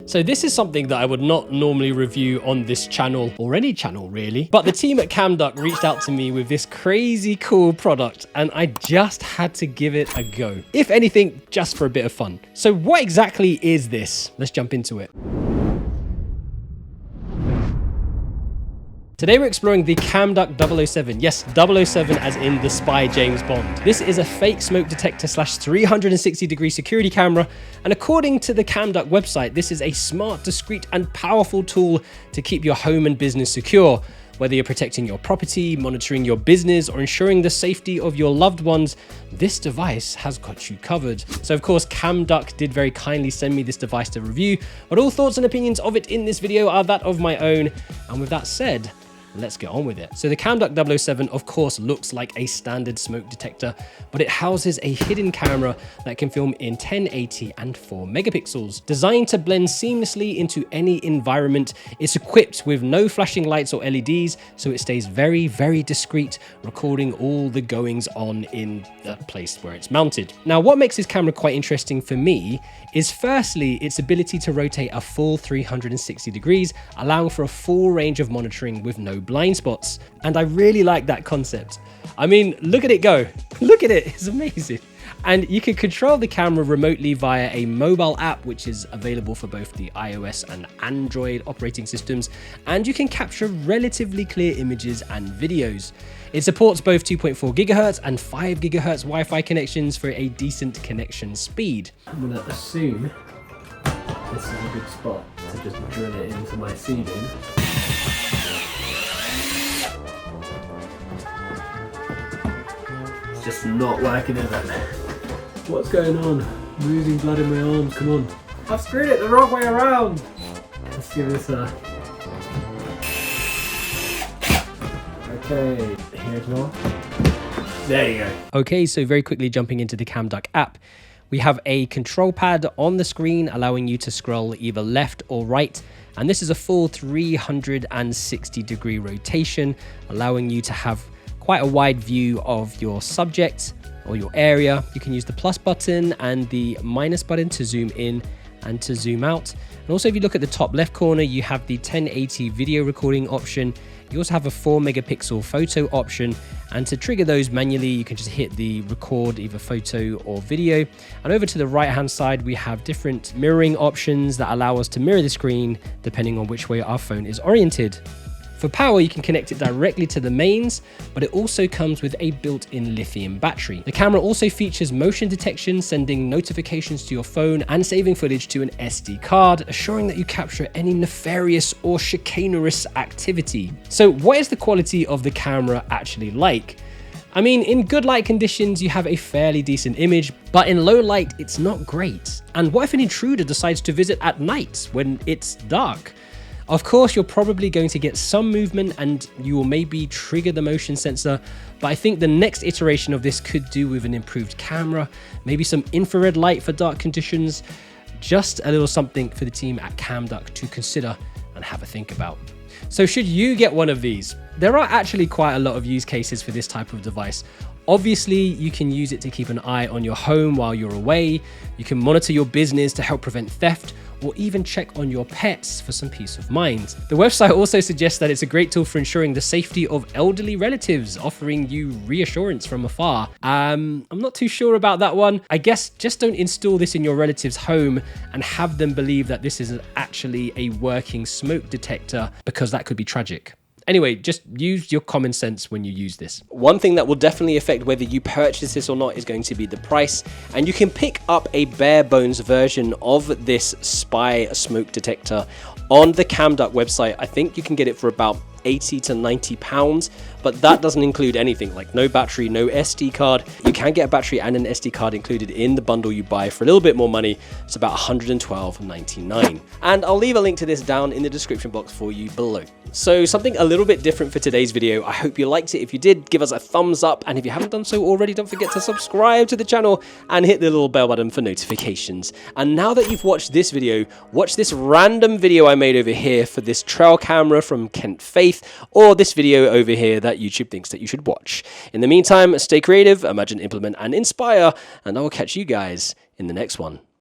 So this is something that I would not normally review on this channel, or any channel really, but the team at Camduck reached out to me with this crazy cool product and I just had to give it a go. If anything, just for a bit of fun. So what exactly is this? Let's jump into it. Today we're exploring the Camduck 007. Yes, 007 as in the spy James Bond. This is a fake smoke detector / 360-degree security camera, and according to the Camduck website, this is a smart, discreet, and powerful tool to keep your home and business secure. Whether you're protecting your property, monitoring your business, or ensuring the safety of your loved ones, this device has got you covered. So of course, Camduck did very kindly send me this device to review, but all thoughts and opinions of it in this video are that of my own. And with that said, let's get on with it. So the Camduck 007 of course looks like a standard smoke detector, but it houses a hidden camera that can film in 1080 and 4 megapixels. Designed to blend seamlessly into any environment, it's equipped with no flashing lights or LEDs, so it stays very, very discreet, recording all the goings on in the place where it's mounted. Now, what makes this camera quite interesting for me is firstly, its ability to rotate a full 360 degrees, allowing for a full range of monitoring with no blind spots. And I really like that concept. I mean, look at it go. Look at it, it's amazing. And you can control the camera remotely via a mobile app, which is available for both the iOS and Android operating systems. And you can capture relatively clear images and videos. It supports both 2.4 gigahertz and 5 gigahertz Wi-Fi connections for a decent connection speed. I'm gonna assume this is a good spot to just drill it into my ceiling. It's just not working, is it? What's going on? I'm losing blood in my arms, come on. I've screwed it the wrong way around. Let's give this a... Okay, here's more. There you go. Okay, so very quickly jumping into the Camduck app. We have a control pad on the screen allowing you to scroll either left or right. And this is a full 360-degree rotation, allowing you to have quite a wide view of your subject or your area. You can use the plus button and the minus button to zoom in and to zoom out. And also if you look at the top left corner, you have the 1080 video recording option. You also have a 4 megapixel photo option, and to trigger those manually, you can just hit the record either photo or video. And over to the right hand side, we have different mirroring options that allow us to mirror the screen depending on which way our phone is oriented. For power, you can connect it directly to the mains, but it also comes with a built-in lithium battery. The camera also features motion detection, sending notifications to your phone and saving footage to an SD card, assuring that you capture any nefarious or chicanerous activity. So what is the quality of the camera actually like? I mean, in good light conditions, you have a fairly decent image, but in low light, it's not great. And what if an intruder decides to visit at night when it's dark? Of course, you're probably going to get some movement and you will maybe trigger the motion sensor, but I think the next iteration of this could do with an improved camera, maybe some infrared light for dark conditions, just a little something for the team at Camduck to consider and have a think about. So should you get one of these? There are actually quite a lot of use cases for this type of device. Obviously, you can use it to keep an eye on your home while you're away. You can monitor your business to help prevent theft, or even check on your pets for some peace of mind. The website also suggests that it's a great tool for ensuring the safety of elderly relatives, offering you reassurance from afar. I'm not too sure about that one. I guess just don't install this in your relative's home and have them believe that this is actually a working smoke detector, because that could be tragic. Anyway, just use your common sense when you use this. One thing that will definitely affect whether you purchase this or not is going to be the price. And you can pick up a bare bones version of this spy smoke detector on the Camduck website. I think you can get it for about 80 to 90 pounds, but that doesn't include anything like no battery, no SD card. You can get a battery and an SD card included in the bundle you buy for a little bit more money. It's about $112.99. And I'll leave a link to this down in the description box for you below. So something a little bit different for today's video. I hope you liked it. If you did, give us a thumbs up. And if you haven't done so already, don't forget to subscribe to the channel and hit the little bell button for notifications. And now that you've watched this video, watch this random video I made over here for this trail camera from Kent Faith, or this video over here that YouTube thinks that you should watch. In the meantime, stay creative, imagine, implement, and inspire, and I will catch you guys in the next one.